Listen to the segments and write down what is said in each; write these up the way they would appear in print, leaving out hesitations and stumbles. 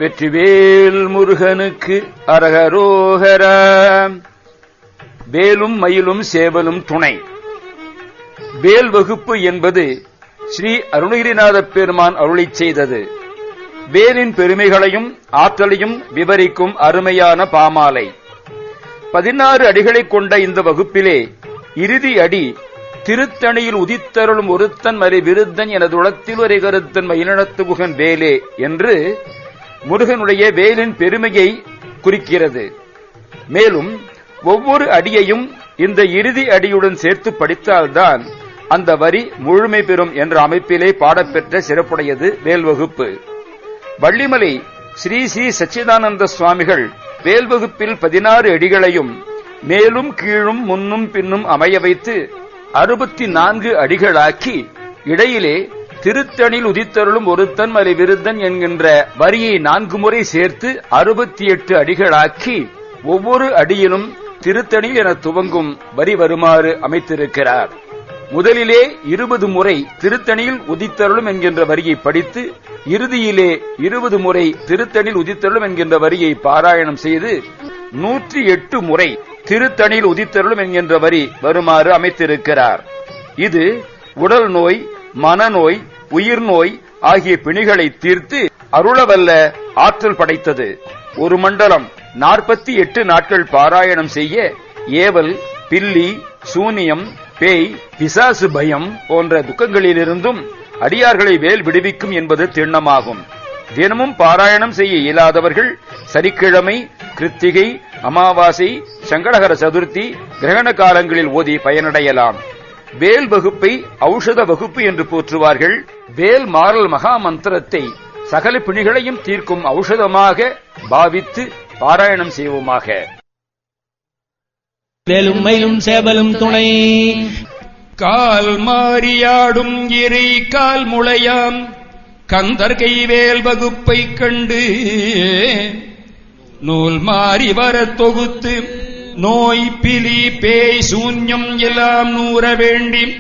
வெற்றிவேல் முருகனுக்கு அரகரோகரா. வேலும் மயிலும் சேவலும் துணை. வேல் வகுப்பு என்பது ஸ்ரீ அருணகிரிநாதப் பெருமான் அருளிச் செய்தது. வேலின் பெருமைகளையும் ஆற்றலையும் விவரிக்கும் அருமையான பாமாலை. 16 அடிகளைக் கொண்ட இந்த வகுப்பிலே இறுதி அடி திருத்தணியில் உதித்தருளும் ஒருத்தன் மறை விருத்தன் எனது உளத்தில் ஒரு கருத்தன் மயிலனத்து குகன் வேலே என்று முருகனுடைய வேலின் பெருமையை குறிக்கிறது. மேலும் ஒவ்வொரு அடியையும் இந்த இறுதி அடியுடன் சேர்த்து படித்தால்தான் அந்த வரி முழுமை பெறும் என்ற அமைப்பிலே பாடப்பெற்ற சிறப்புடையது வேல் வகுப்பு. வள்ளிமலை ஸ்ரீ ஸ்ரீ சச்சிதானந்த சுவாமிகள் வேல் வகுப்பில் 16 அடிகளையும் மேலும் கீழும் முன்னும் பின்னும் அமைய வைத்து 64 அடிகளாக்கி இடையிலே திருத்தணில் உதித்தருளும் ஒருத்தன் மறை விருத்தன் என்கின்ற வரியை 4 முறை சேர்த்து 68 அடிகளாக்கி ஒவ்வொரு அடியிலும் திருத்தணில் என துவங்கும் வரி வருமாறு அமைத்திருக்கிறார். முதலிலே 20 முறை திருத்தணியில் உதித்தருளும் என்கின்ற வரியை படித்து இறுதியிலே 20 முறை திருத்தணில் உதித்தருளும் என்கின்ற வரியை பாராயணம் செய்து 108 முறை திருத்தணியில் உதித்தருளும் என்கின்ற வரி வருமாறு அமைத்திருக்கிறார். இது உடல் நோய், மனநோய், உயிர் நோய் ஆகிய பிணிகளை தீர்த்து அருளவல்ல ஆற்றல் படைத்தது. ஒரு மண்டலம் 48 நாட்கள் பாராயணம் செய்ய ஏவல், பில்லி, சூனியம், பேய், பிசாசு பயம் போன்ற துக்கங்களிலிருந்தும் அடியார்களை வேல் விடுவிக்கும் என்பது திண்ணமாகும். தினமும் பாராயணம் செய்ய இயலாதவர்கள் சனிக்கிழமை, கிருத்திகை, அமாவாசை, சங்கடகர சதுர்த்தி, கிரகண காலங்களில் ஓதி பயனடையலாம். வேல் வகுப்பை ஔஷத வகுப்பு என்று போற்றுவார்கள். வேல் மாறல் மகா மந்திரத்தை சகல பிணிகளையும் தீர்க்கும் ஔஷதமாக பாவித்து பாராயணம் செய்வோமாக. வேலும் மயிலும் சேவலும் துணை. கால் மாறியாடும் இறை கால் முளையாம் கந்தர் கைவேல் வகுப்பை கண்டு நூல் மாறி வர தொகுத்து நோய், பிலி, பேய், சூன்யம் எல்லாம் நூற வேண்டி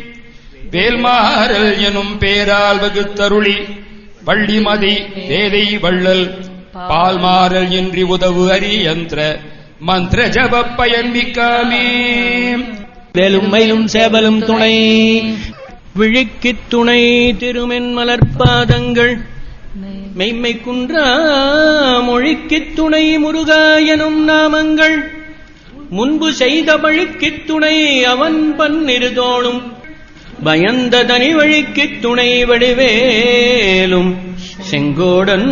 வேல்மாறல் எனும் பேரால் வகுத்தருளி வள்ளிமதி தேதை வள்ளல் பால்மாறல் என்று உதவு அரியந்திர மந்திர ஜப பயன்மிக்காமே. வேலும் மயிலும் சேவலும் துணை. விழிக்குத் துணை திருமென் மலர்பாதங்கள் மெய்மை குன்றா மொழிக்குத் துணை முருகா எனும் நாமங்கள் முன்பு செய்த வழிக்குத் துணை அவன் பன்னிருதோளும் பயந்த தனி வழிக்குத் துணை வடிவேலும் செங்கோடன்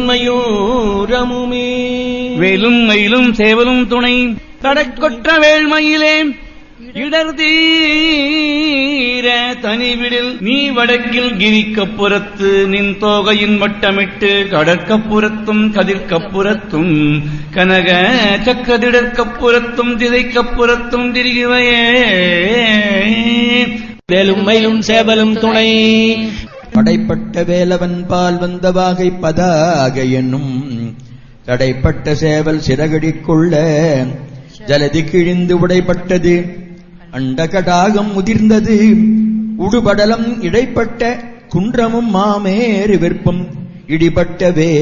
மயூரமுமே. வேலும் மயிலும் சேவலும் துணை. கடற்கொற்ற வேள்மயிலே இடர் தீர தனிவிடில் நீ வடக்கில் கிரிக்கப்புறத்து நின் தோகையின் வட்டமிட்டு கடற்கப்புறத்தும் கதிர்க்கப்புறத்தும் கனக சக்கதிடற்கப்புறத்தும் திதைக்கப்புறத்தும் திரிகுவையே. வேலும் மயிலும் சேவலும் துணை. படைப்பட்ட வேலவன் பால் வந்த வாகை பதாக என்னும் தடைப்பட்ட சேவல் சிறகடிக்குள்ள ஜலதி கிழிந்து உடைப்பட்டது அண்டகடாகம் முதிர்ந்தது உடுபடலம் இடைப்பட்ட குன்றமும் மாமேறு வெற்பம் இடிபட்டவே.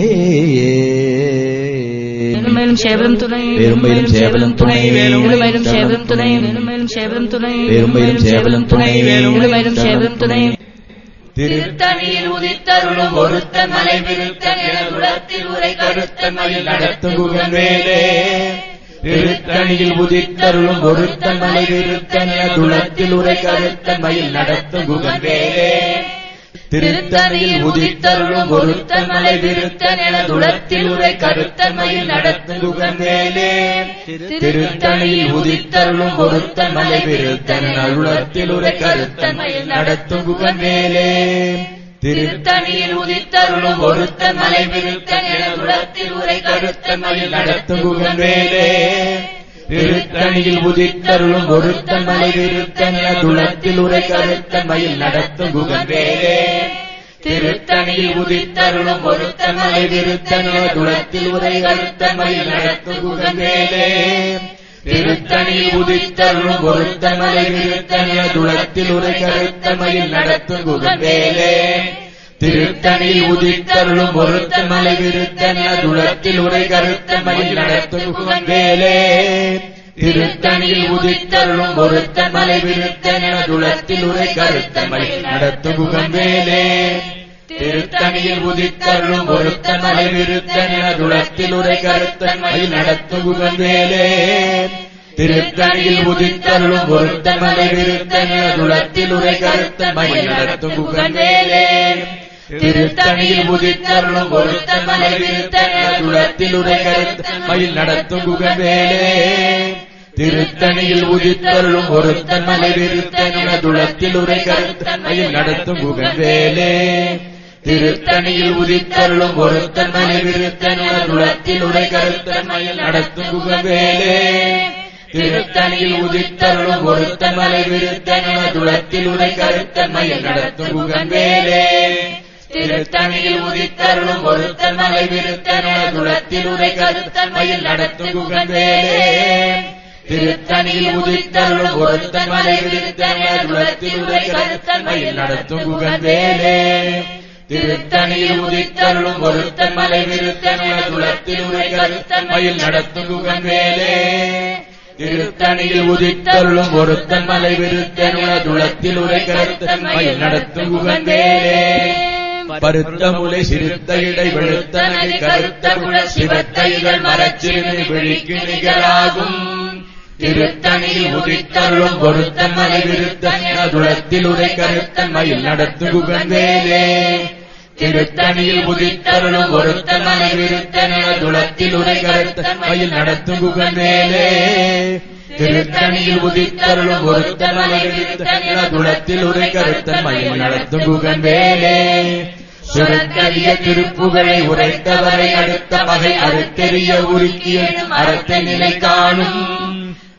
வேலுமயிலும் சேவலும் துணை. வேலுமயிலும் சேவலும் துணை. வேலுமயிலும் சேவலும் துணை. வேலுமயிலும் சேவலும் துணை. வேலுமயிலும் சேவலும் துணை. வேலுமயிலும் சேவலும் துணை. திருத்தணியில் உதித்தருளும் ஒருத்தன் மலை விருத்தன் என குலத்தில் உரை கருத்தன் மயில் நடத்தும் குகன் வேலே. திருத்தணியில் உதித்தருளும் ஒருத்தன் மலை விருத்தன் என குலத்தில் உரை கருத்தன் மயில் நடத்தும் குகன் வேலே. திருத்தணியில் உதித்தருளும் ஒருத்தன் மலை விருத்தன் என குலத்தில் உரை கருத்தன் மயில் நடத்தும் குகன் வேலே. திருத்தணியில் உதித்தருளும் ஒருத்தன் மலை விருத்தன் என குலத்தில் உரை கருத்தன் மயில் நடத்தும் குகன் வேலே. திருத்தணியில் உதித்தருளும் ஒருத்தன் மலை விருத்தன் என குலத்தில் உரை கருத்தன் மயில் நடத்தும் குகன் வேலே. திருத்தணியில் உதித்தருளும் ஒருத்தன் மலை விருத்தன் என குலத்தில் உரை கருத்தன் மயில் நடத்தும் குகன் வேலே. திருத்தணியில் உதித்தருளும் ஒருத்தன் மலை விருத்தன் என குலத்தில் உரை கருத்தன் மயில் நடத்தும் குகன் வேலே. திருத்தணியில் உதித்தருளும் ஒருத்தன் மலை விருத்தன் என குலத்தில் உரை கருத்தன் மயில் நடத்தும் குகன் வேலே. திருத்தணியில் உதித்தருளும் ஒருத்தன் மலை விருத்தன் துளத்தில் உரை கருத்தன் மயில் நடத்தும் வேலே திருத்தணியில் உதித்தருளும் ஒருத்தன் மலை விருத்தன் துளத்தில் உரை கருத்தன் மயில் நடத்தும் வேலே திருத்தணியில் உதித்தருளும் ஒருத்தன் மலை விருத்தன் துளத்தில் உரை கருத்தன் மயில் நடத்தும் வேலே திருத்தணியில் உதித்தருளும் ஒருத்தன் மலை விருத்தன் துளத்தில் உரை கருத்தன் மயில் நடத்தும் வேலே திருத்தணியில் உதித்தருளும் ஒருத்தன் மலை விருத்தன் துளத்தில் உரை கருத்தன் மயில் நடத்தும் வேலே திருத்தணியில் உதித்தருளும் ஒருத்தன் மலை விருத்தன் துளத்தில் உரை கருத்தன் மயில் நடத்தும் வேலே திருத்தணியில் உதித்தருளும் ஒருத்தன் மலை விருத்தன் துளத்தில் உரை கருத்தன் மயில் நடத்தும் வேலே திருத்தணியில் உதித்தருளும் ஒருத்தன் மலை விருத்தன் துளத்தில் உரை கருத்தன் மயில் நடத்தும் வேலே திருத்தணியில் உதித்தருளும் ஒருத்தன் மலை விருத்தன் துளத்தில் உரை கருத்தன் மயில் நடத்தும் வேலே திருத்தணியில் உதித்தருளும் ஒருத்தன் மலை விருத்தன் துளத்தில் உரை கருத்தன் மயில் நடத்தும் வேலே திருத்தணியில் உதித்தருளும் ஒருத்தன் மலை விருத்தன் துளத்தில் உரை கருத்தன் மயில் நடத்தும் வேலே திருத்தணியில் உதித்தருளும் ஒருத்தன் மலை விருத்தன் துளத்தில் உரை கருத்தன் மயில் நடத்தும் வேலே பருத்த முலை சிறுத்த இடை வெளுத்த நகை கருத்த புல சிவத்த இதழ் மரச்சிறுமை விழிக்கு நிகராகும் திருத்தணியில் உதித்தருளும் ஒருத்தன் மலை விருத்தன் துளத்தில் உரை கருத்தன் மயில் நடத்தும் வேலே திருத்தணியில் உதித்தருளும் ஒருத்தன் மலை விருத்தன் துளத்தில் உரை கருத்தன் மயில் நடத்தும் வேலே திருத்தணியில் உதித்தருளும் ஒருத்தன் மலை விருத்தன் துளத்தில் உரை கருத்தன் மயில் நடத்தும் வேலே சுரக்கரிய திருப்புகழை உரைத்தவரை அடுத்த பகை அறுத்தெறிய உருக்கிய அறத்தை நிலை காணும்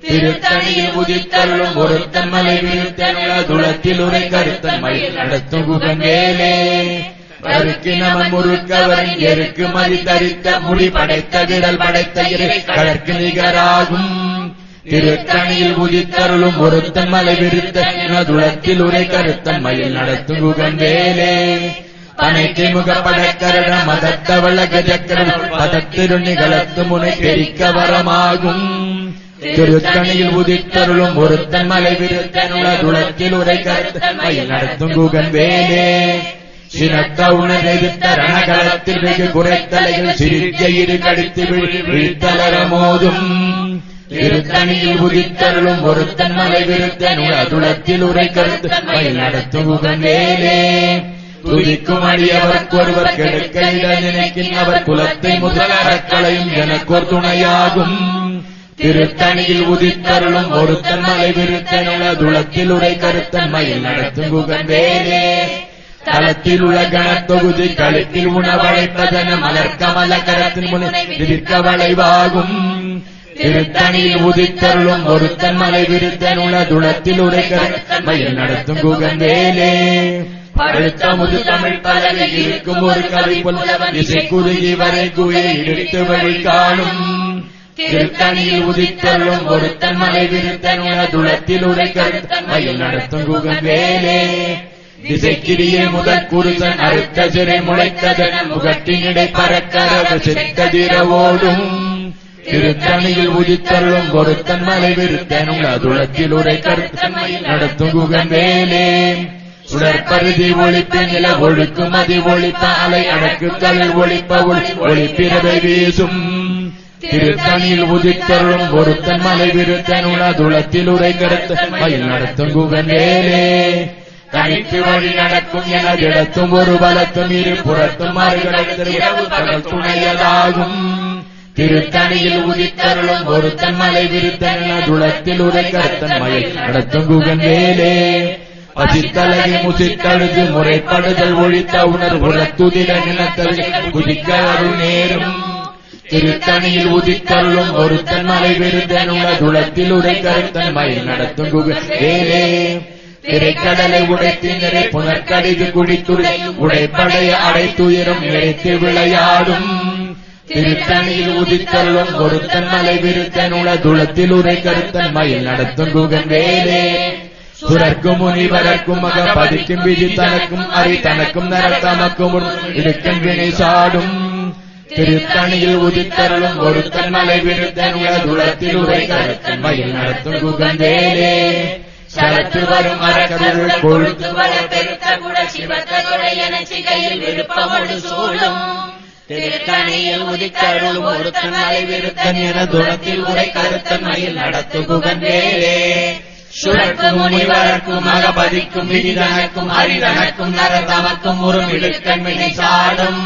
திருத்தணியில் உதித்தருளும் ஒருத்தன் மலை விருத்தன் துளத்தில் உரை கருத்தன் மயில் நடத்தும் வேலே கருக்கு நமன் முறுக்கவரை எருக்கு மதி தரித்த முடி படைத்த விரல் படைத்த இறை கழற்கு நிகராகும் திருத்தணியில் உதித்தருளும் ஒருத்தன் மலை விருத்தன் துளத்தில் உரை கருத்தன் மயில் நடத்தும் வேலே தனைக்கு முகப்படக்கரட மதத்தவள கஜக்கரன் பதத்திருணிகளத்து முனை பெரிக்க வரமாகும் திருத்தணியில் உதித்தருளும் ஒருத்தன் மலை விருத்தன் துளத்தில் உரை கருத்தன் மயில் நடத்தும் வேலே சினத்த உணர்த்த ரணகளத்தில் வெகு குறைத்தலைகள் சிரிக்க இரு கடித்து விழித்தலர மோதும் திருத்தணியில் உதித்தருளும் ஒருத்தன் மலை விருத்தன் துளத்தில் உரை கருத்தன் மயில் நடத்தும் வேலே துதிக்கும் அடியவர்க்கொருவர் கெடுக்க இட நினைக்கின் அவர் குலத்தை முதல் அறக்களையும் எனக்கோர் துணையாகும் திருத்தணியில் உதித்தருளும் ஒருத்தன் மலை விருத்தன் துளத்தில் உரை கருத்தன் மயில் நடத்தும் வேலே தளத்தில் உள்ள கணத்தொகுதி களத்தில் உணவழைப்பதன மலர்கமல கரத்தின் முனை விதிர்க்க வளைவாகும் திருத்தணியில் உதித்தருளும் ஒருத்தன் மலை விருத்தன் துளத்தில் உரை கருத்தன் மயில் நடத்தும் வேலே பழுத்த முது தமிழ் பலகை இருக்கும் ஒரு கவி புலவன் இசை குறுகி வரை குயை எடுத்து வழி காணும் திருத்தணியில் உதித்தருளும் ஒருத்தன் மலை விருத்தன் துளத்தில் உரை கருத்தன் மயில் நடத்தும் வேலே திசைக்கிரியே முதல் குருசன் அறுத்த சிறை முளைத்ததன முகத்தினிடை பறக்கரவ செத்ததிர ஓடும் திருத்தணியில் உதித்தருளும் ஒருத்தன் மலை விருத்தன் துளத்தில் உரை கருத்தன் மயில் நடத்தும் வேலே சுடற்பருதி ஒளிப்பு நில ஒழுக்கும் அதி ஒளிப்ப அலை அடக்கு கல் ஒளிப்ப ஒளிப்பிறவை வீசும் திருத்தணியில் உதித்தருளும் ஒருத்தன் மலை விருத்தன் துளத்தில் உரை கருத்தன் மயில் நடத்தும் வேலே தனித்து வழி நடக்கும் எனதிடத்தும் ஒரு பலத்தும் இரு புறத்தும் மறுகடல் துணையதாகும் திருத்தணியில் உதித்தருளும் ஒருத்தன் மலை விருத்தன் துளத்தில் உரை கருத்தன் மயில் நடத்தும் வேலே பசித்தலகி முசித்தழுது முறைப்படுதல் ஒழித்த உணர்வுறத்துதிர நிலத்தல் குதிக்க அருள் நேரும் திருத்தணியில் உதித்தருளும் ஒருத்தன் மலை விருத்தன் துளத்தில் உரை கருத்தன் மயில் நடத்தும் வேலே திரைக்கடலை உடைத்தினரை புனர்கடிது குடித்துறை உடைப்படைய அடைத்துயரம் நிலைத்து விளையாடும் திருத்தணியில் உதித்தருளும் ஒருத்தன் மலை விருத்தன் துளத்தில் உரை கருத்தன் மயில் நடத்தும் வேலே சுரர்க்கும் முனிவரர்க்கும் மகபதிக்கும் விதி தனக்கும் அறி தனக்கும் நரத்தமக்கும் இடுக்கன் வினை சாடும் திருத்தணியில் உதித்தருளும் ஒருத்தன் மலை விருத்தன் உலதுளத்தில் உரை கருத்தன் மயில் நடத்தும் குகந்தேலே சரத்து வரும் அரக்கருள் கொழுத்து வள பெருத்த குட சிவத்தொடை என சிகையில் விருப்பமோடு சூழும் திருத்தணியில் உதித்தருளும் ஒருத்தன் மலை விருத்தன் என துளத்தில் உரை கருத்தன் மயில் நடத்து குகந்தேலே சுரர்க்கும் முனிவரர்க்கும் மகபதிக்கும் விதிதனக்கும் அரிதனக்கும் நரதமக்கும் உறும் இடுக்கன் வினை சாடும்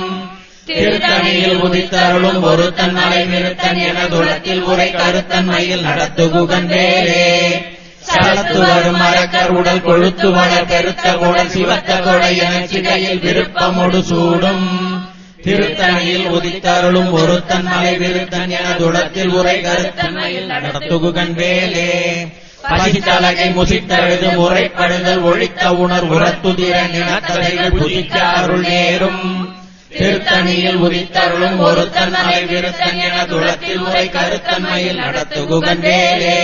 திருத்தணியில் உதித்தருளும் ஒருத்தன் மலை விருத்தன் என துளத்தில் உரை கருத்தன் மயில் நடத்து குகந்தேலே சலத்து வரும் அரக்கர் உடல் கொழுத்து வளர் பெருத்த குடல் சிவத்த கொடை என சிகையில் விருப்பமோடு சூடும் திருத்தணியில் உதித்தருளும் ஒருத்தன் மலை விருத்தன் என துளத்தில் உரை கருத்தன் மயில் நடத்து குகந்தேலே பசித்தலகை முசித்தழுது முறைப்படுதல் ஒழித்த உணர் உரத்துதிர நினத்தலைகள் புதிக்க அருள் நேரும் திருத்தணியில் உதித்தருளும் ஒருத்தன் மலை விருத்தன் என துளத்தில் உரை கருத்தன் மயில் நடத்து குகந்தேலே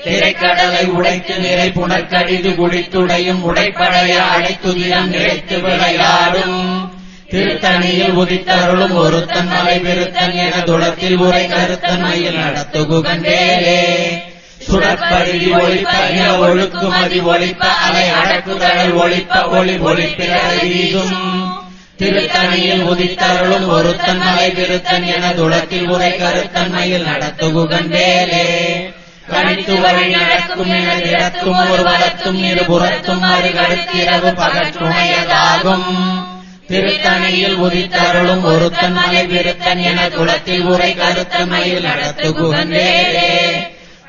திரைக்கடலை உடைத்து நிறை புனர்கடிது குடித்துடையும் உடைப்படைய அடைத்துதிரம் நிலைத்து விளையாடும் திருத்தணியில் உதித்தருளும் ஒருத்தன் மலை விருத்தன் என துளத்தில் உரை கருத்தன் மயில் நடத்து குகந்தேலே சுடற்பருதி ஒழிப்ப இன ஒழுக்குமதி ஒழிப்ப அலை அடக்குதழல் ஒழிப்ப ஒளி ஒழிப்பிற வீசும் திருத்தணியில் உதித்தருளும் ஒருத்தன் மலை விருத்தன் என துளத்தில் உரை கருத்தன் மயில் நடத்து குகந்தேலே கணித்து வழி நடக்கும் என திடத்தும் ஒரு வளத்தும் இருபுறத்தும் அருகடுத்திரவு பகற்றுணையதாகும் திருத்தணியில் உதித்தருளும் ஒருத்தன் மலை விருத்தன் என துளத்தில் உரை கருத்தன் மயில் நடத்து குகந்தேலே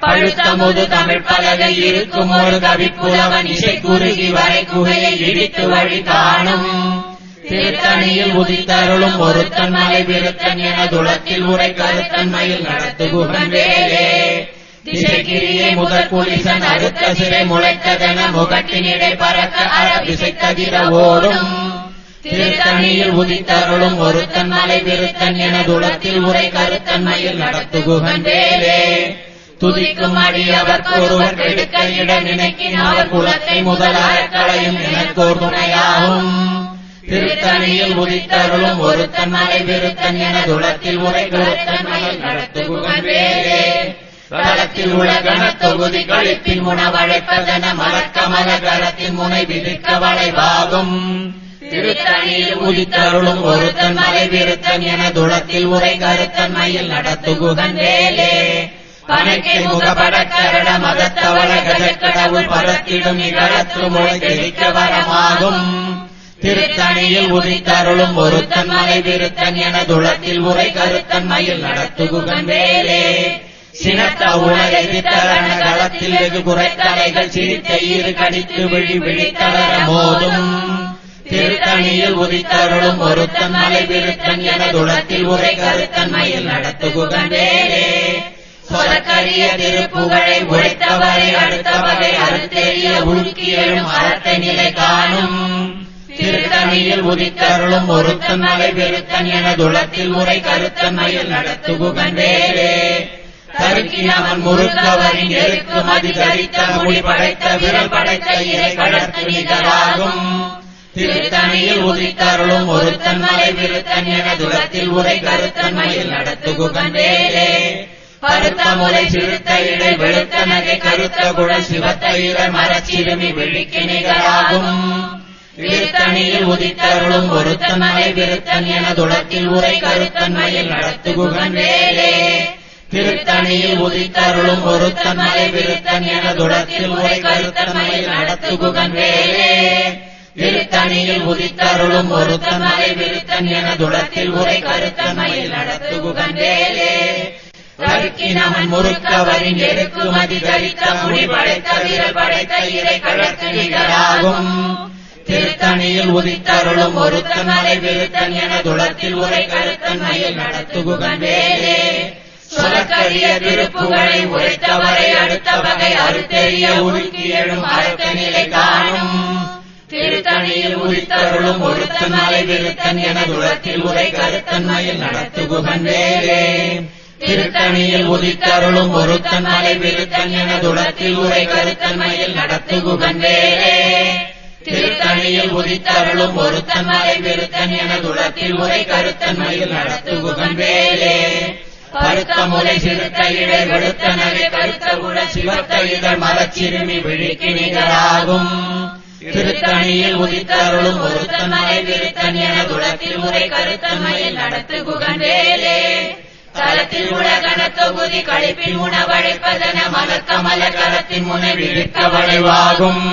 பழுத்தமுது தமிழ் பலகை இருக்கும் ஒரு கவிப்புலவன் இசை குறுகி வரை குகையை இடித்து வழி காணும் திருத்தணியில் உதித்தருளும் ஒருத்தன் மலை விருத்தன் என துளத்தில் உரை கருத்தன் மயில் நடத்து குகந்தேலே திசைக்கிரியை முதற் குளிசன் அறுத்த சிறை முளைத்ததென முகட்டினிடை பறக்க அரபிசை தவிர ஓடும் திருத்தணியில் உதித்தருளும் ஒருத்தன் மலை விருத்தன் என துளத்தில் உரை கருத்தன் மயில் நடத்து குகந்தேலே துதிக்கும் அடியவர்க்கு ஒருவர் கெடுக்க இட நினைக்கின் அவர் குலத்தை முதலாய களையும் எனக்கோர் துணையாகும் திருத்தணியில் உதித்தருளும் ஒருத்தன் மலை விருத்தன் என துளத்தில் உரை கருத்தன் மயில் நடத்து குகந்தேலே களத்தில் உள்ள கணத்தொகுதி கழிப்பின் உணவழைப்பதென மலக்கமல கரத்தின் முனை விதிக்க வளைவாகும் திருத்தணியில் உதித்தருளும் ஒருத்தன் மலை விருத்தன் என துளத்தில் உரை கருத்தன் மயில் நடத்து குகந்தேலே பனைக்கை முகபடக்கரட மதத்தவள கதக்கடவுள் பரத்திடும் இகழத்து மொழி தெளிக்க வரமாகும் திருத்தணியில் உதித்தருளும் ஒருத்தன் மலை விருத்தன் என துளத்தில் உரை கருத்தன் மயில் நடத்து குகந்தேலே சினத்த உலகை தித்தரண களத்தில் வெகு குறைத்தலைகள் சிரித்த ஈறு கடித்து விழி விழித்தளர மோதும் திருத்தணியில் உதித்தருளும் ஒருத்தன் மலை விருத்தன் என துளத்தில் உரை கருத்தன் மயில் நடத்து குகந்தேலே சொலக்கரிய திருப்புகழை உழைத்தவரை அடுத்த வகை அறுத்தெறிய உருக்கி எழும் அறத்தை நிலை காணும் திருத்தணியில் உதித்தருளும் ஒருத்தன் மலை விருத்தன் என துளத்தில் உரை கருத்தன் மயில் நடத்து குகந்தேலே தருக்கினவன் முறுக்கவரின் எருக்கும் அதி தரித்த மொழி படைத்த விரல் படைத்த இறை கடற்கு நிகராகும் திருத்தணியில் உதித்தருளும் ஒருத்தன் மலை விருத்தன் என துளத்தில் உரை கருத்தன் மயில் நடத்து குகந்தேலே பருத்த முலை சிறுத்த இடை வெளுத்த நகை கருத்த குழல் சிவத்த இர மரச்சிறுமி விழிக்கு நிகராகும் திருத்தணியில் உதித்தருளும் ஒருத்தன் மலை விருத்தன் என துளத்தில் உரை கருத்தன் மயில் நடத்து குகந்தேலே திருத்தணியில் உதித்தருளும் ஒருத்தன் மலை விருத்தன் என துளத்தில் உரை கருத்தன் மயில் நடத்து குகந்தேலே திருத்தணியில் உதித்தருளும் ஒருத்தன் மலை விருத்தன் என துளத்தில் உரை கருத்தன் மயில் நடத்து குகந்தேலே தருக்கினவன் முறுக்கவரின் எருக்கும் அதி தரித்த முடி படைத்த வீரல் படைத்த இறை கடற்கு நிகராகும் திருத்தணியில் உதித்தருளும் ஒருத்தன் மலை விருத்தன் என துளத்தில் உரை கருத்தன் மயில் நடத்து குகந்தேலே சொலக்கரிய திருப்புகழை உரைத்தவரை அடுத்த வகை அறுத்தெறிய உருக்கி எழும் அறத்த நிலை காணும் திருத்தணியில் உதித்தருளும் ஒருத்தன் மலை விருத்தன் என துளத்தில் உரை கருத்தன் மயில் நடத்து குகந்தேலே திருத்தணியில் உதித்தருளும் ஒருத்தன் மலை விருத்தன் என துளத்தில் உரை கருத்தன்மையில் நடத்துகுகன் வேலே. திருத்தணியில் உதித்தருளும் ஒருத்தன் மலை விருத்தன் என துளத்தில் உரை கருத்தன்மையில் நடத்துகுகன் வேலே. பருத்த முலை சிறுத்த இடை வெளுத்த நகை கருத்த குட சிவத்த இதழ் மலச்சிறுமி விழிக்கு நிகராகும். திருத்தணியில் உதித்தருளும் ஒருத்தன் மலை விருத்தன் என துளத்தில் உரை கருத்தன்மையில் நடத்துகுகன் வேலே. தலத்தில் உள்ள கனத்தொகுதி கழிப்பின் உணவழைப்பதன மலர்த்த மலர் கரத்தின் முனை விழிக்க வளைவாகும்.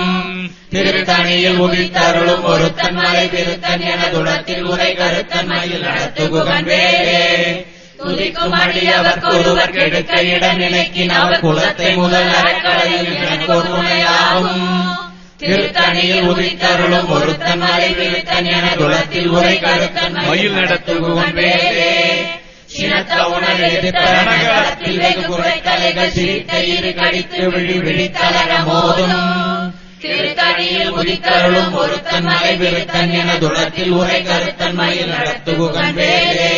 திருத்தணியில் உதித்தருளும் ஒருத்தன் மலை விருத்தன் என துளத்தில் உரை கருத்தன்மையில் நடத்துகுகன் வேலே. துதிக்கும் அடியவர்க்கு ஒருவர் கெடுக்க இடம் நினைக்கின் அவர் குலத்தை முதல் அறக்கலையில் எனக்கு துணையாகும். திருத்தணியில் உதித்தருளும் ஒருத்தன் மலை விருத்தன் என துளத்தில் உரை கருத்தன்மையில் நடத்துகுகன் வேலே. சினத்த உணர் எதிர்த்தனத்தில் வெகு குறைத்தலைகள் சிரித்த இரு கடித்து விழி விழித்தலக மோதும். திருத்தணியில் உதித்தருளும் ஒருத்தன் மலை விருத்தன் என துளத்தில் உரை கருத்தன்மையில் நடத்துகுகன் வேலே.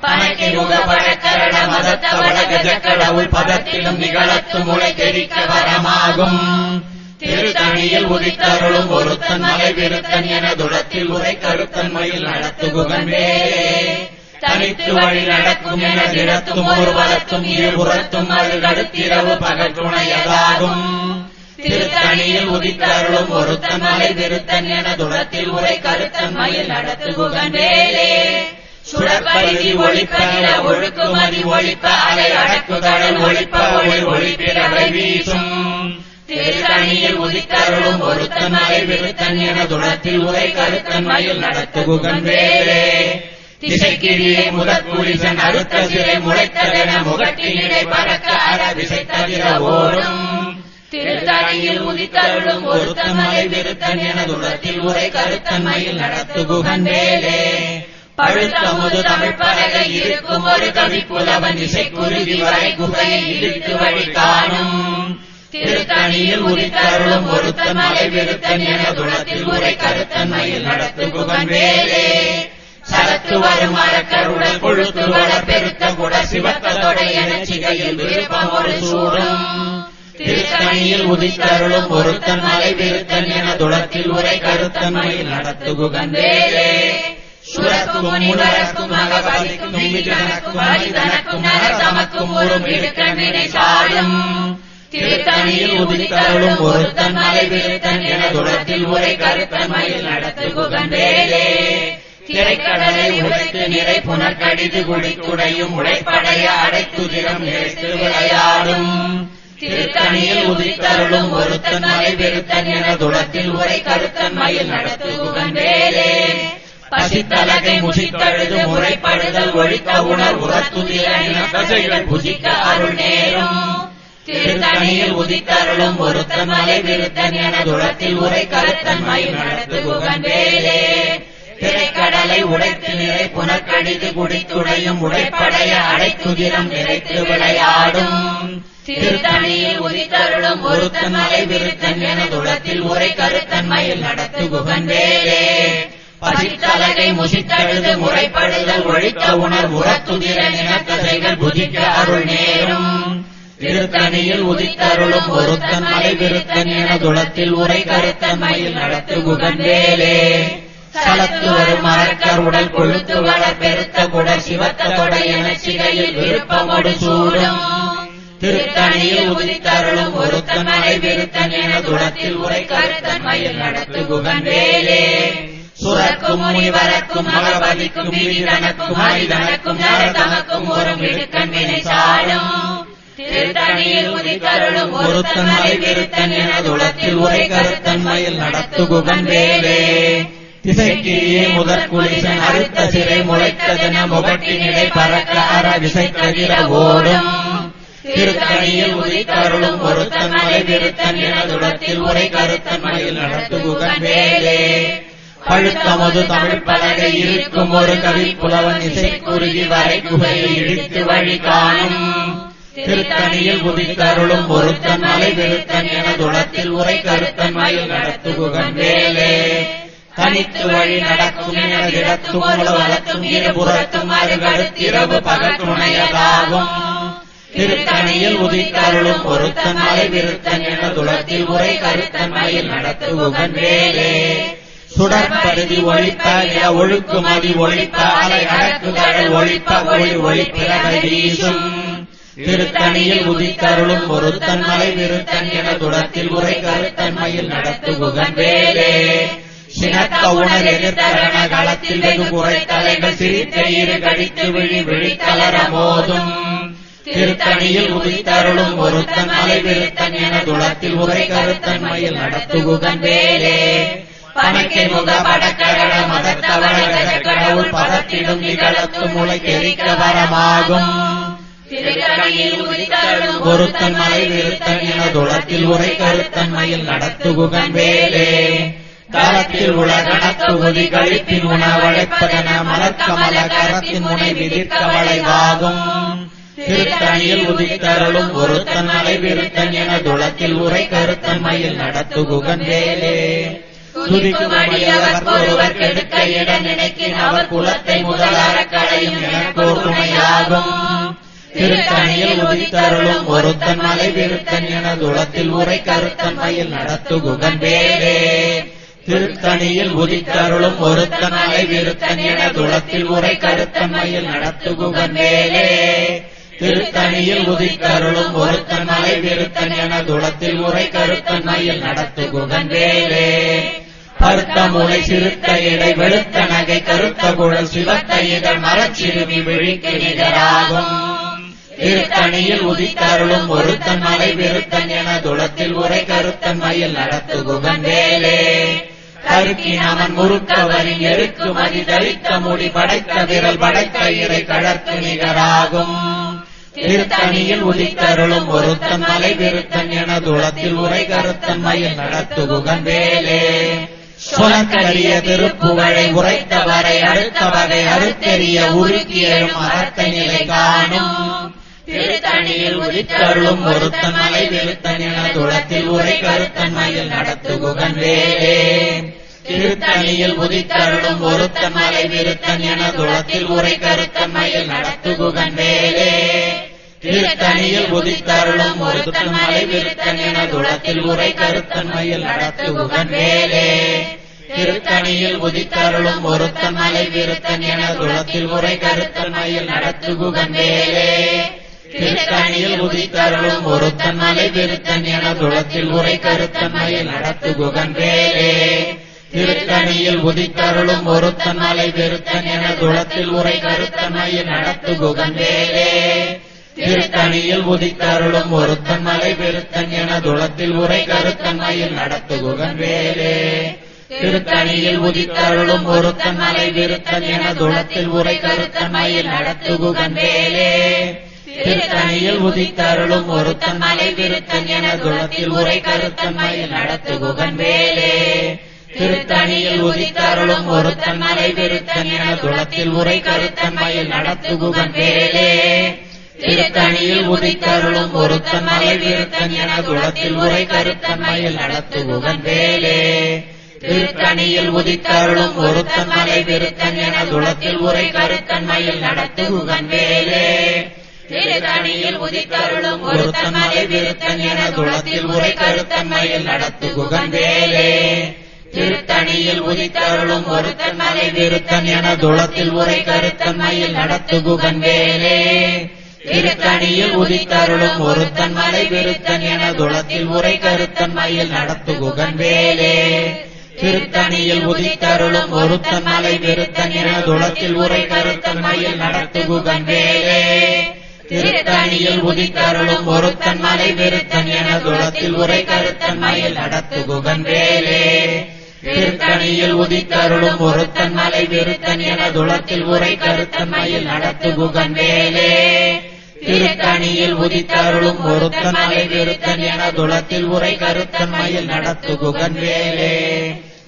பணக்கி முக பழக்கரட மதத்த வடக ஜக்கடவுள் பதத்திலும் நிகழத்து முளை தெரிக்க வரமாகும். திருத்தணியில் உதித்தருளும் ஒருத்தன் மலை விருத்தன் என துளத்தில் உரை கருத்தன்மையில் நடத்துகுகன் வேலே. தனித்து வழி நடக்கும் என திடத்தும் ஒரு வளத்தும் இருபுறத்தும் அது கடுத்திரவு பகற்றுணையதாகும். திருத்தணியில் உதித்தருளும் ஒருத்தன் மலை விருத்தன் என துளத்தில் உரை கருத்தன்மையில் நடத்துகுகன் வேலே. சுழற்பரிதி ஒழிப்ப நில ஒழுக்குமதி ஒழிப்ப அலை அடக்குதடல் ஒழிப்ப ஒளி ஒளிப்பிறவை வீசும். திருத்தணியில் உதித்தருளும் ஒருத்தன் மலை விருத்தன் என துளத்தில் உரை கருத்தன்மையில் நடத்துகுகன் வேலே. திசைக்கிழியை முதற்குலிசன் அறுத்த சிறை முளைத்ததென முகட்டினிடை பறக்க அற விசைத்தவிர ஓடும். திருத்தணியில் உதித்தருளும் ஒருத்தன் மலை விருத்தன் என துளத்தில் உரை கருத்தன்மையில் நடத்துகுகன் வேலே. பழுத்த முது தமிழ் பலகை இருக்கும் ஒரு கவி புலவன் இசைக்குருதி வரை குகையை இழுத்து வழி காணும். திருத்தணியில் உதித்தருளும் ஒருத்தன் மலை விருத்தன் என துளத்தில் உரை கருத்தன்மையில் நடத்துகுகன் வேலே. சரத்து வரும் மரக்கருடல் கொழுத்து வள பெருத்த குட சிவத்த தொடை என சிகையில் விருப்பம் ஒரு சூடும். திருத்தணியில் உதித்தருளும் ஒருத்தன் மலை விருத்தன் என துளத்தில் உரை கருத்தன்மையில் நடத்துகுகன் வேலே. சுரக்கும் முனிவரக்கும் மகபலிக்கும் விஜனக்கும் மனிதனக்கும் நரதமக்கும் ஒரு மிடுக்கண்ணினை சாடும். திருத்தணியில் உதித்தருளும் ஒருத்தன் மலை விருத்தன் என துளத்தில் உரை கருத்தன்மையில் நடத்துகுகன் வேலே. திரைக்கடலை உடைத்து நிறை புனர்கடிது குடிக்குடையும் உடைப்படைய அடைத்துதிரம் நிறைத்து விளையாடும். திருத்தணியில் உதித்தருளும் ஒருத்தன் மலை விருத்தன் என துளத்தில் உரை கருத்தன்மையில் நடத்துகுகன் வேலே. பசித்தலகை முசித்தழுது முறைப்படுதல் ஒழிக்க உணர் உரத்துதிர தசைகள் புசிக்க அருள் நேரும். திருத்தணியில் உதித்தருளும் ஒருத்தன் மலை விருத்தன் என துளத்தில் உரை கருத்தன்மையில் நடத்துகுகன் வேலே. திரைக்கடலை உடைத்து நிறை புனர்கடிது குடித்துடையும் உடைப்படைய அடைத்துதிரம் நிறைத்து விளையாடும். திருத்தணியில் உதித்தருளும் ஒருத்தன் மலை விருத்தன் என துளத்தில் உரை கருத்தன்மையில் நடத்துகுகன் வேலே. பசித்தலகை முசித்தழுது முறைப்படுதல் ஒழிக்க உணர் உரத்துதிர நினத்தசைகள் புதிக்க அருள் நேரும். திருத்தணியில் உதித்தருளும் ஒருத்தன் மலை விருத்தன் என துளத்தில் உரை கருத்தன்மையில் நடத்துகுகன் வேலே. சலத்து வரும் மரக்கர் உடல் கொழுத்து வளர் பெருத்த குடல் சிவத்த தொடை என சிகையில் விருப்பமோடு சூடும். திருத்தணியில் உதித்தருளும் ஒருத்தன் மலை விருத்தன் என துளத்தில் உரை கருத்தன்மையில் நடத்துகுகன் வேலே. சுரக்கும் முனிவரக்கும் மகபதிக்கும் விதிதனக்கும் ஹரிதனக்கும் நரதமக்கும் ஒரு மிடுக்கண்ணினை சாடும். திருத்தணியில் உதித்தருளும் ஒருத்தன் மலை விருத்தன் என துளத்தில் உரை கருத்தன்மையில் நடத்துகுகன் வேலே. திசைக்கிழியே முதற்குலிசன் அறுத்த சிறை முளைத்ததென முகட்டினிடை பறக்க அற விசைத்தவிர ஓடும். திருத்தணியில் உதித்தருளும் ஒருத்தன் மலை விருத்தன் என துளத்தில் உரை கருத்தன்மையில் நடத்துகுகன் வேலே. பழுத்த மது தமிழ் பலகை இருக்கும் ஒரு கவி புலவன் இசைக்குருகி வரை குகையை இடித்து வழி காணும். திருத்தணியில் உதித்தருளும் ஒருத்தன் மலை விருத்தன் என துளத்தில் உரை கருத்தன்மையில் நடத்துகுகன் வேலே. தனித்து வழி நடக்கும் எனதிடத்தும் உள வளத்தும் இருபுறத்தும் அருகடுத்திரவு பகல் துணையதாகும். திருத்தணியில் உதித்தருளும் ஒருத்தன் மலை விருத்தன் என துளத்தில் உரை கருத்தன் மயில் நடத்துகுகன் வேலே. சுடற்பருதி ஒழிப்ப இட ஒழுக்கு மதி ஒழிப்ப அலை அடக்குதழல் ஒழிப்ப ஒளி ஒளிப்பிறவை வீசும். திருத்தணியில் உதித்தருளும் ஒருத்தன் மலை விருத்தன் என துளத்தில் உரை கருத்தன் மயில் நடத்துகுகன் வேலே. சினத்த உணர் எதிர்த்தரண களத்தில் வெகு குறை தலைகள் சிரித்த இரு கடித்து விழி விழித்தளர மோதும். திருத்தணியில் உதித்தருளும் ஒருத்தன் மலை விருத்தன் என துளத்தில் உரை கருத்தன் மயில் நடத்துகுகன் வேலே. பணக்கை முக படக்கட மதத்தவள கடவுள் பதத்திடும் நிகழத்து முளை தெரிக்க வரமாகும். திருத்தணியில் உதித்தருளும் ஒருத்தன் மலை விருத்தன் என துளத்தில் உரை கருத்தன் மயில் நடத்துகுகன் வேலே. காலத்தில் உலகணத்து உதி கழிப்பின் உணவழைப்பதென மலர்க்கமல கரத்தின் முனை விதிர்க்க வளைவாகும். திருத்தணியில் உதித்தருளும் ஒருத்தன் மலை விருத்தன் என துளத்தில் உரை கருத்தன் மயில் நடத்துகுகன் வேலே. துதிக்கும் அடியவர் ஒருவர் கெடுக்க இட நினைக்கின் அவர் குலத்தை முதலார களையும் எனக்கோர் துணையாகும். திருத்தணியில் உதித்தருளும் ஒருத்தன் மலை விருத்தன் என துளத்தில் உரை கருத்தன் மயில் நடத்துகுகன் வேலே. திருத்தணியில் உதித்தருளும் ஒருத்தன் மலை விருத்தன் என துளத்தில் உரை கருத்தன் மயில் நடத்துகுகன் வேலே. திருத்தணியில் உதித்தருளும் ஒருத்தன் மலை விருத்தன் என துளத்தில் உரை கருத்தன் மயில் நடத்துகுகன் வேலே. கருத்த மூளை சிறுத்த இடை வெளுத்த நகை கருத்த குழல் சிவத்த இதழ் மரச்சிறுமி விழிக்கு நிகராகும். திருத்தணியில் உதித்தருளும் ஒருத்தன் மலை விருத்தன் என துளத்தில் உரை கருத்தன் மயில் நடத்துகுகன் வேலே. கருக்கின் அவன் முறுக்கவரின் எருக்கு மதி தரித்த முடி படைத்த விரல் படைத்த இறை கழற்கு நிகராகும். திருத்தணியில் உதித்தருளும் ஒருத்தன் மலை விருத்தன் என துளத்தில் உரை கருத்தன் மயில் நடத்துகுகன் வேலே. சொலக்கரிய திருப்புகழை உரைத்த வரை அடுத்த வகை அறுத்தெறிய உருக்கியும் அறத்த நிலை காணும். திருத்தணியில் உதித்தருளும் ஒருத்தன் மலை விருத்தன் என துளத்தில் உரை கருத்தன் மயில் நடத்துகுகன் வேலே. திருத்தணியில் உதித்தருளும் ஒருத்தன் மலை விருத்தன் என துளத்தில் உரை கருத்தன் மயில் நடத்துகுகன் வேலே. திருத்தணியில் உதித்தருளும் ஒருத்தன் மலை விருத்தன் என துளத்தில் உரை கருத்தன் மயில் நடத்துகுகன் வேலே. திருத்தணியில் உதித்தருளும் ஒருத்தன் மலை விருத்தன் என துளத்தில் உரை கருத்தன் மயில் நடத்துகுகன் வேலே. திருத்தணியில் உதித்தருளும் ஒருத்தன் மலை விருத்தன் என துளத்தில் உரை கருத்தன் மயில் நடத்துகுகன் வேலே. திருத்தணியில் உதித்தருளும் ஒருத்தன் மலை விருத்தன் என துளத்தில் உரை கருத்தன் மயில் நடத்துகுகன் வேலே. திருத்தணியில் உதித்தருளும் ஒருத்தன் மலை விருத்தன் என துளத்தில் உரை கருத்தன் மயில் நடத்துகுகன் வேலே. திருத்தணியில் உதித்தருளும் ஒருத்தன் மலை விருத்தன் என துளத்தில் உரை கருத்தன் மயில் நடத்துகுகன் வேலே. திருத்தணியில் உதித்தருளும் ஒருத்தன் மலை விருத்தன் என துளத்தில் உரை கருத்தன் மயில் நடத்துகுகன் வேலே. திருத்தணியில் உதித்தருளும் ஒருத்தன் மலை விருத்தன் என துளத்தில் உரை கருத்தன் மயில் நடத்துகுகன் வேலே. திருத்தணியில் உதித்தருளும் ஒருத்தன் மலை விருத்தன் என துளத்தில் உரை கருத்தன் மயில் நடத்துகுகன் வேலே. திருத்தணியில் உதித்தருளும் ஒருத்தன் மலை விருத்தன் என துளத்தில் உரை கருத்தன் மயில் நடத்துகுகன் வேலே. திருத்தணியில் உதித்தருளும் ஒருத்தன் மலை விருத்தன் என துளத்தில் உரை கருத்தன் மயில் நடத்துகுகன் வேலே. திருத்தணியில் உதித்தருளும் ஒருத்தன் மலை விருத்தன் என துளத்தில் உரை கருத்தன் மயில் நடத்துகுகன் வேலே. திருத்தணியில் உதித்தருளும் ஒருத்தன் மலை விருத்தன் என துளத்தில் உரை கருத்தன் மயில் நடத்துகுகன் வேலே. திருத்தணியில் உதித்தருளும் ஒருத்தன் மலை விருத்தன் என துளத்தில் உரை கருத்தன் மயில் நடத்துகுகன் வேலே. திருத்தணியில் உதித்தருளும் ஒருத்தன் மலை விருத்தன் என துளத்தில் உரை கருத்தன் மயில் நடத்துகுகன் வேலே. திருத்தணியில் உதித்தருளும் ஒருத்தன் மலை விருத்தன் என துளத்தில் உரை கருத்தன் மயில் நடத்துகுகன் வேலே. திருத்தணியில் உதித்தருளும் ஒருத்தன் மலை விருத்தன் என துளத்தில் உரை கருத்தன் மயில் நடத்துகுகன் வேலே.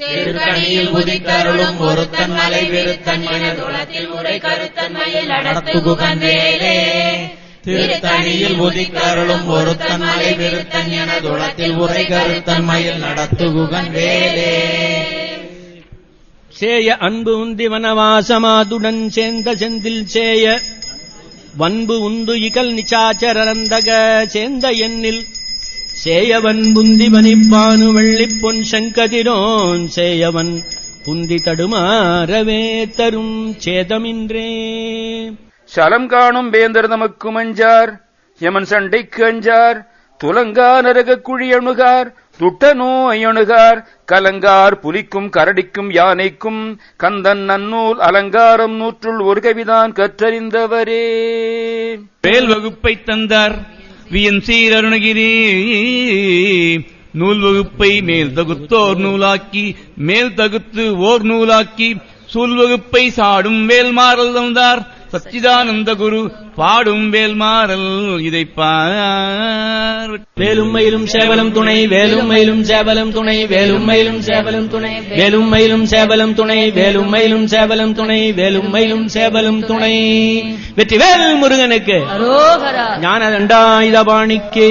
திருத்தணியில் உதித்தருளும் ஒருத்தன் மலை விருத்தன் என துளத்தில் உரை கருத்தன் மயில் நடத்துகுகன் வேலே. திருத்தணியில் உதித்தருளும் ஒருத்தன் மலை விருத்தன் என துளத்தில் உரை கருத்தன் மயில் நடத்துகுகன் வேலே. சேய அன்பு உந்தி வனவாசமாதுடன் சேர்ந்த செந்தில் சேய வன்பு உந்து இகல் நிச்சாச்சரந்தக சேர்ந்த எண்ணில் சேயவன் புந்தி வனிப்பானு வெள்ளிப் பொன் சங்கதிரோன் சேயவன் புந்தி தடுமாறவே தரும் சேதமின்றே. சலம் காணும் வேந்தர் நமக்கும் அஞ்சார், யமன் சண்டைக்கு அஞ்சார், துலங்கா நரக குழி அணுகார், துட்ட நோய் அணுகார், கலங்கார் புலிக்கும் கரடிக்கும் யானைக்கும் கந்தன் நன்னூல் அலங்காரம் நூற்றுள் ஒரு கவிதான் கற்றறிந்தவரே. வேல் வகுப்பை தந்தார் வியன் சீர் அருணகிரி, நூல் வகுப்பை மேல் தகுத்தோர் நூலாக்கி மேல் தகுத்து ஓர் நூலாக்கி சூல் வகுப்பை சாடும் வேல்மாறல் தந்தார் சச்சிதானந்த குரு பாடும் வேல்மாறல் இதை பார். வேலும் மயிலும் சேவலும் துணை வேலும் மயிலும் சேவலும் துணை வேலும் மயிலும் சேவலும் துணை வேலும் மயிலும் சேவலும் துணை வேலும் மயிலும் சேவலும் துணை வேலும் மயிலும் சேவலும் துணை. வெற்றிவேல் முருகனுக்கு அரோகரா. ஞான தண்டாயுதபாணிக்கு